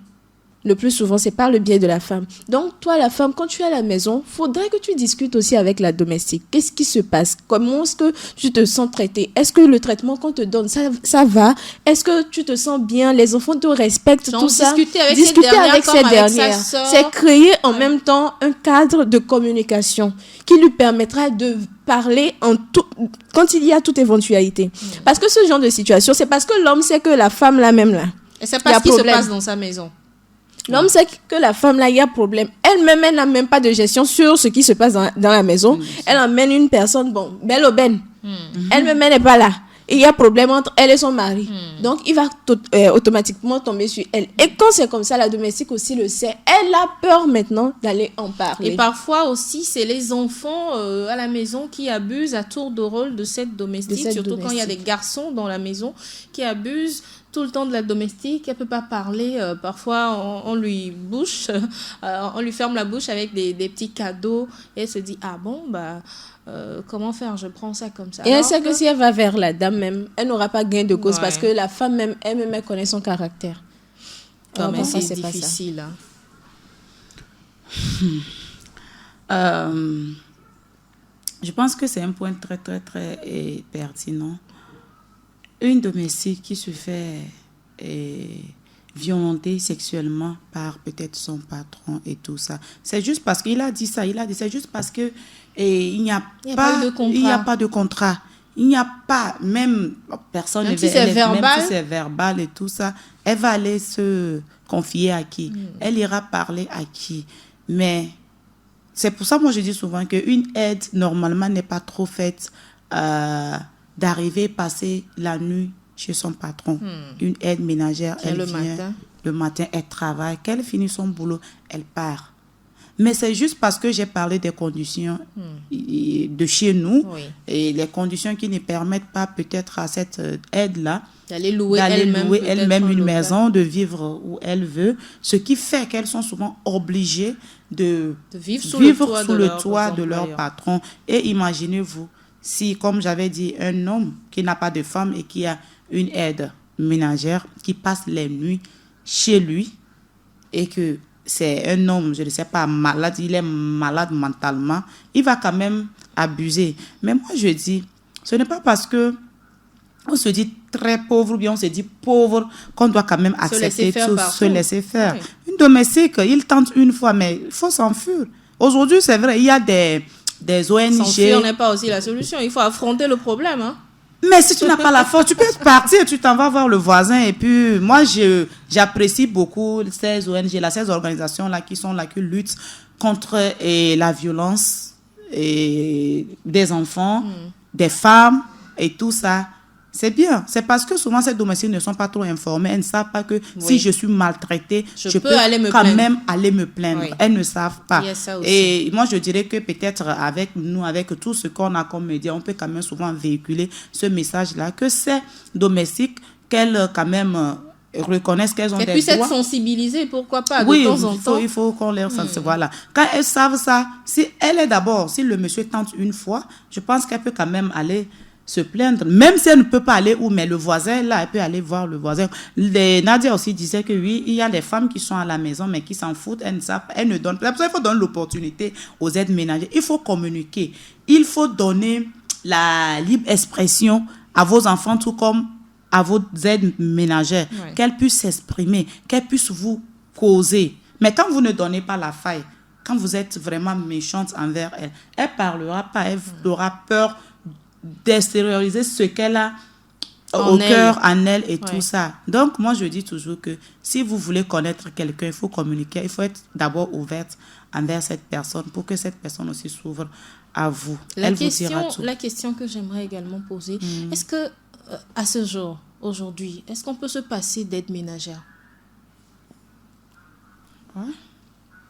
Le plus souvent, c'est par le biais de la femme. Donc, toi, la femme, quand tu es à la maison, il faudrait que tu discutes aussi avec la domestique. Qu'est-ce qui se passe? Comment est-ce que tu te sens traité? Est-ce que le traitement qu'on te donne, ça va? Est-ce que tu te sens bien? Les enfants te respectent? Tout ça. Discuter avec cette dernière. C'est créer en même temps un cadre de communication qui lui permettra de parler quand il y a toute éventualité. Parce que ce genre de situation, c'est parce que l'homme sait que la femme, là même là, et c'est pas ce qui se passe dans sa maison. L'homme sait que la femme, là, il y a problème. Elle-même, elle n'a même pas de gestion sur ce qui se passe dans la maison. Elle emmène une personne, belle aubaine. Elle-même, elle n'est pas là. Et il y a problème entre elle et son mari. Donc, il va automatiquement tomber sur elle. Et quand c'est comme ça, la domestique aussi le sait. Elle a peur maintenant d'aller en parler. Et parfois aussi, c'est les enfants à la maison qui abusent à tour de rôle de cette domestique. Surtout quand il y a des garçons dans la maison qui abusent tout le temps de la domestique. Elle ne peut pas parler. Parfois, on lui bouche, on lui ferme la bouche avec des petits cadeaux. Et elle se dit, ah bon, comment faire? Je prends ça comme ça. Et elle sait que si elle va vers la dame même, elle n'aura pas gain de cause parce que la femme même, elle connaît son caractère. Mais c'est difficile. Je pense que c'est un point très, très, très pertinent. Une domestique qui se fait violenter sexuellement par peut-être son patron et tout ça. C'est juste parce qu'il a dit ça, c'est juste parce que il n'y a pas de contrat. Il n'y a pas, même personne même si c'est verbal. Même si c'est verbal et tout ça, elle va aller se confier à qui? Elle ira parler à qui? Mais c'est pour ça, moi, je dis souvent qu'une aide, normalement, n'est pas trop faite d'arriver, passer la nuit chez son patron. Une aide ménagère, elle vient le matin, elle travaille. Quand elle finit son boulot, elle part. Mais c'est juste parce que j'ai parlé des conditions de chez nous et les conditions qui ne permettent pas peut-être à cette aide-là d'aller louer elle-même une maison, de vivre où elle veut, ce qui fait qu'elles sont souvent obligées de vivre sous le toit de leur patron. Et imaginez-vous, si, comme j'avais dit, un homme qui n'a pas de femme et qui a une aide ménagère, qui passe les nuits chez lui et que c'est un homme, je ne sais pas, malade, il est malade mentalement, il va quand même abuser. Mais moi, je dis, ce n'est pas parce que on se dit très pauvre ou bien on se dit pauvre qu'on doit quand même accepter se laisser faire. Oui. Une domestique, il tente une fois, mais il faut s'enfuir. Aujourd'hui, c'est vrai, il y a des ONG. S'enfuir n'est pas aussi la solution, il faut affronter le problème. Hein. Mais si tu n'as pas la force, tu peux partir, tu t'en vas voir le voisin. Et puis, moi, j'apprécie beaucoup ces ONG-là, ces organisations-là qui sont là, qui luttent contre la violence des enfants, des femmes et tout ça. C'est bien. C'est parce que souvent, ces domestiques ne sont pas trop informés. Elles ne savent pas que si je suis maltraitée, je peux même aller me plaindre. Oui. Elles ne savent pas. Et moi, je dirais que peut-être avec nous, avec tout ce qu'on a comme médias, on peut quand même souvent véhiculer ce message-là, que ces domestiques, qu'elles quand même reconnaissent qu'elles ont des droits. Et puis être sensibilisées, pourquoi pas, de temps en temps. Il faut qu'on leur sensibilise. Voilà. Quand elles savent ça, si le monsieur tente une fois, je pense qu'elle peut quand même aller se plaindre, même si elle ne peut pas aller où, mais le voisin, là, elle peut aller voir le voisin. Nadia aussi disait que oui, il y a des femmes qui sont à la maison, mais qui s'en foutent, elles ne donnent pas. C'est pour ça qu'il faut donner l'opportunité aux aides ménagères. Il faut communiquer. Il faut donner la libre expression à vos enfants, tout comme à vos aides ménagères, qu'elles puissent s'exprimer, qu'elles puissent vous causer. Mais quand vous ne donnez pas la faille, quand vous êtes vraiment méchante envers elle, elle ne parlera pas, elle aura peur d'extérioriser ce qu'elle a au cœur, en elle et tout ça. Donc, moi, je dis toujours que si vous voulez connaître quelqu'un, il faut communiquer. Il faut être d'abord ouverte envers cette personne pour que cette personne aussi s'ouvre à vous. La question que j'aimerais également poser, est-ce que, à ce jour, aujourd'hui, est-ce qu'on peut se passer d'aide ménagère?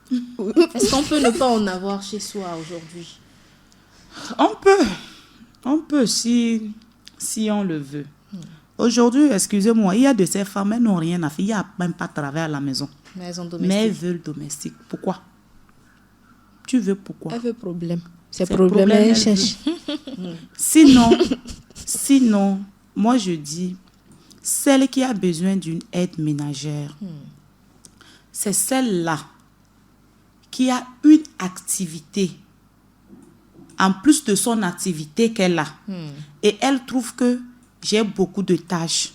Est-ce qu'on peut ne pas en avoir chez soi aujourd'hui? On peut si on le veut. Aujourd'hui, excusez-moi, il y a de ces femmes, elles n'ont rien à faire. Il n'y a même pas de travail à la maison. Mais elles veulent domestique. Pourquoi? Tu veux pourquoi? Elle veut problème. C'est problème, elle cherche. Sinon, moi je dis, celle qui a besoin d'une aide ménagère, c'est celle-là qui a une activité en plus de son activité qu'elle a. Et elle trouve que j'ai beaucoup de tâches.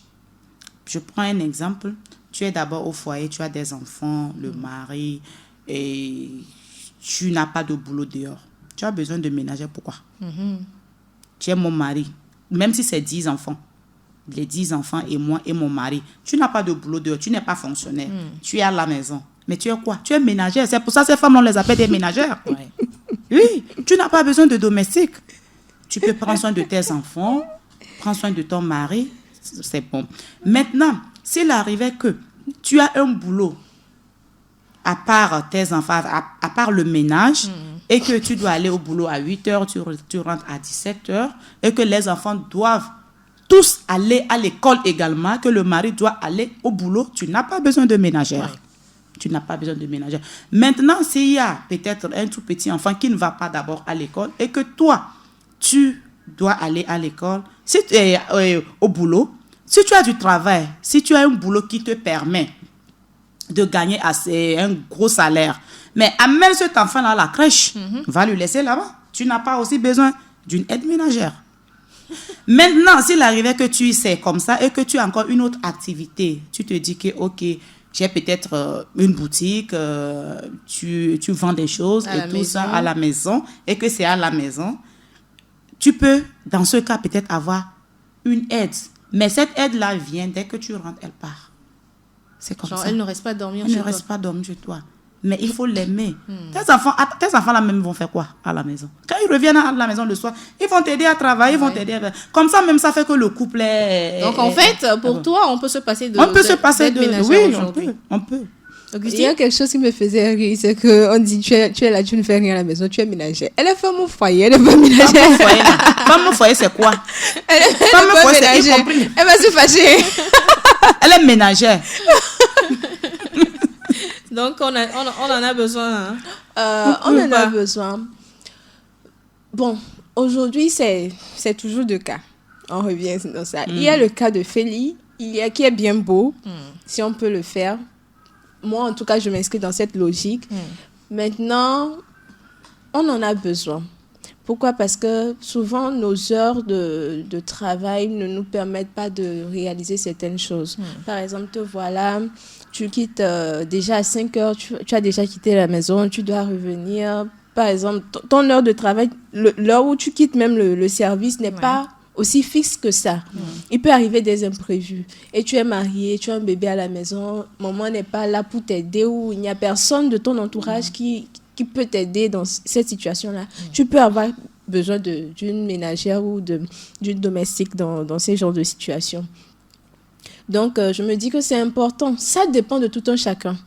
Je prends un exemple. Tu es d'abord au foyer, tu as des enfants, le mari, et tu n'as pas de boulot dehors. Tu as besoin de ménager. Pourquoi? Tu es mon mari. Même si c'est 10 enfants. Les 10 enfants et moi et mon mari. Tu n'as pas de boulot dehors. Tu n'es pas fonctionnaire. Tu es à la maison. Mais tu es quoi? Tu es ménagère. C'est pour ça que ces femmes, on les appelle des ménagères. Oui, tu n'as pas besoin de domestique. Tu peux prendre soin de tes enfants, prendre soin de ton mari, c'est bon. Maintenant, s'il arrivait que tu as un boulot, à part tes enfants, à part le ménage, et que tu dois aller au boulot à 8h, tu rentres à 17h, et que les enfants doivent tous aller à l'école également, que le mari doit aller au boulot, tu n'as pas besoin de ménagère. Tu n'as pas besoin de ménagère. Maintenant, s'il y a peut-être un tout petit enfant qui ne va pas d'abord à l'école et que toi, tu dois aller à l'école, si tu es au boulot, si tu as du travail, si tu as un boulot qui te permet de gagner assez, un gros salaire. Mais amène cet enfant-là à la crèche, va le laisser là-bas. Tu n'as pas aussi besoin d'une aide ménagère. Maintenant, s'il arrivait que tu sais comme ça et que tu as encore une autre activité, tu te dis que, ok, j'ai peut-être une boutique, tu vends des choses et tout ça à la maison, et que c'est à la maison, tu peux, dans ce cas, peut-être avoir une aide. Mais cette aide-là vient dès que tu rentres, elle part. C'est comme ça. Elle ne reste pas dormir chez toi. Elle ne reste pas dormir chez toi. Mais il faut l'aimer. Tes enfants là même vont faire quoi à la maison? Quand ils reviennent à la maison le soir, ils vont t'aider à travailler, ils vont t'aider comme ça, même ça fait que le couple est... Donc en fait, pour toi, on peut se passer de... On peut se passer de... Oui, on peut. Augustine? Il y a quelque chose qui me faisait rire, c'est qu'on dit tu es là, tu ne fais rien à la maison, tu es ménagère. Elle est femme au foyer, elle est pas ménagère. Femme au foyer, c'est quoi? Elle est femme au foyer, c'est y compris. Elle va se fâcher. Elle est ménagère. Donc, on en a besoin. Hein? On en a besoin. Bon, aujourd'hui, c'est toujours deux cas. On revient dans ça. Il y a le cas de Feli, qui est bien beau, si on peut le faire. Moi, en tout cas, je m'inscris dans cette logique. Maintenant, on en a besoin. Pourquoi? Parce que souvent, nos heures de travail ne nous permettent pas de réaliser certaines choses. Par exemple, te voilà, tu quittes déjà à 5 heures, tu as déjà quitté la maison, tu dois revenir. Par exemple, ton heure de travail, l'heure où tu quittes même le service n'est pas aussi fixe que ça. Il peut arriver des imprévus. Et tu es marié, tu as un bébé à la maison, maman n'est pas là pour t'aider ou il n'y a personne de ton entourage qui peut t'aider dans cette situation-là. Tu peux avoir besoin d'une ménagère ou d'une domestique dans ces genres de situations. Donc, je me dis que c'est important. Ça dépend de tout un chacun.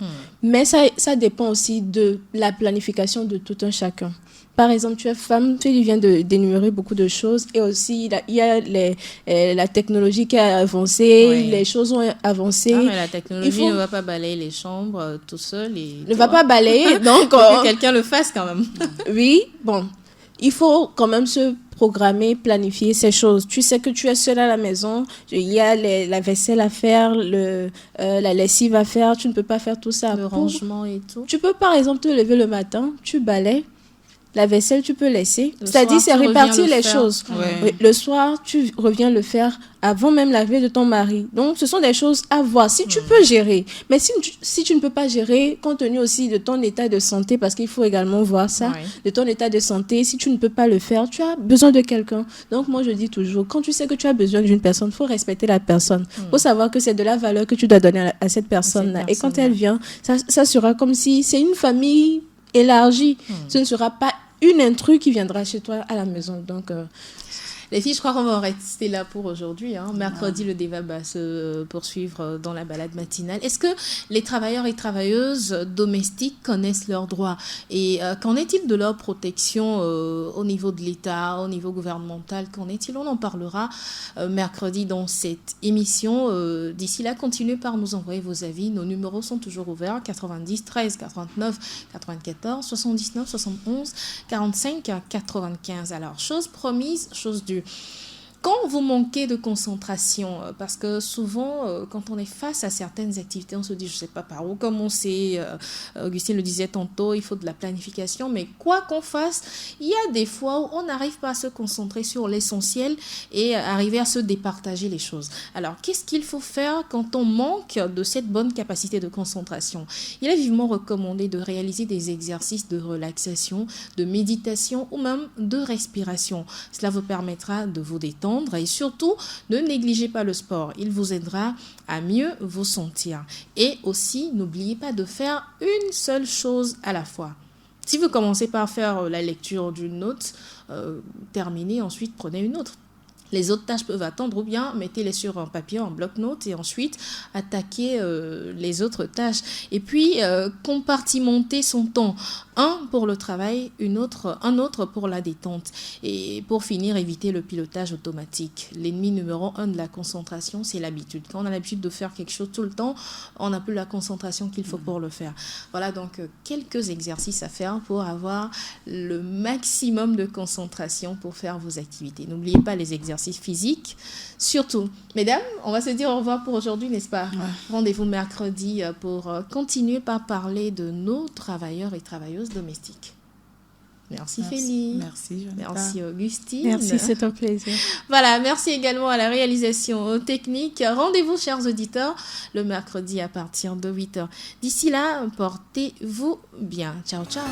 Mais ça dépend aussi de la planification de tout un chacun. Par exemple, tu es femme, tu viens d'énumérer beaucoup de choses. Et aussi, il y a la technologie qui a avancé, les choses ont avancé. Ah, mais la technologie ne va pas balayer les chambres tout seul. Ne va pas balayer, donc... que quelqu'un le fasse quand même. Oui, bon. Il faut quand même se programmer, planifier ces choses. Tu sais que tu es seule à la maison, il y a la vaisselle à faire, la lessive à faire, tu ne peux pas faire tout ça. Le rangement et tout. Tu peux par exemple te lever le matin, tu balaies, la vaisselle tu peux laisser. C'est-à-dire c'est répartir les choses. Le soir, tu reviens le faire avant même l'arrivée de ton mari. Donc, ce sont des choses à voir. Si tu peux gérer, mais si tu ne peux pas gérer, compte tenu aussi de ton état de santé, parce qu'il faut également voir ça, de ton état de santé, si tu ne peux pas le faire, tu as besoin de quelqu'un. Donc, moi, je dis toujours, quand tu sais que tu as besoin d'une personne, il faut respecter la personne. Il faut savoir que c'est de la valeur que tu dois donner à cette personne-là. Et quand elle vient, ça sera comme si c'est une famille élargie. Ce ne sera pas une intrus qui viendra chez toi à la maison. Donc, les filles, je crois qu'on va rester là pour aujourd'hui. Hein. Mercredi, le débat va se poursuivre dans la balade matinale. Est-ce que les travailleurs et travailleuses domestiques connaissent leurs droits? Et qu'en est-il de leur protection au niveau de l'État, au niveau gouvernemental? Qu'en est-il? On en parlera mercredi dans cette émission. D'ici là, continuez par nous envoyer vos avis. Nos numéros sont toujours ouverts. 90 13 89 94 79 71 45 95. Alors, chose promise, chose due. Quand vous manquez de concentration, parce que souvent, quand on est face à certaines activités, on se dit, je ne sais pas par où commencer. Augustine le disait tantôt, il faut de la planification. Mais quoi qu'on fasse, il y a des fois où on n'arrive pas à se concentrer sur l'essentiel et arriver à se départager les choses. Alors, qu'est-ce qu'il faut faire quand on manque de cette bonne capacité de concentration? Il est vivement recommandé de réaliser des exercices de relaxation, de méditation ou même de respiration. Cela vous permettra de vous détendre. Et surtout, ne négligez pas le sport. Il vous aidera à mieux vous sentir. Et aussi, n'oubliez pas de faire une seule chose à la fois. Si vous commencez par faire la lecture d'une note, terminez, ensuite prenez une autre. Les autres tâches peuvent attendre ou bien mettez-les sur un papier, en bloc-notes et ensuite attaquez les autres tâches. Et puis, compartimenter son temps. Un pour le travail, un autre pour la détente. Et pour finir, éviter le pilotage automatique. L'ennemi numéro 1 de la concentration, c'est l'habitude. Quand on a l'habitude de faire quelque chose tout le temps, on n'a plus la concentration qu'il faut pour le faire. Voilà donc quelques exercices à faire pour avoir le maximum de concentration pour faire vos activités. N'oubliez pas les exercices physiques. Surtout, mesdames, on va se dire au revoir pour aujourd'hui, n'est-ce pas? Rendez-vous mercredi pour continuer par parler de nos travailleurs et travailleuses domestiques. Merci Félix. Merci Jonathan. Merci Augustine. Merci, c'est un plaisir. Voilà, merci également à la réalisation technique. Rendez-vous, chers auditeurs, le mercredi à partir de 8h. D'ici là, portez-vous bien. Ciao, ciao.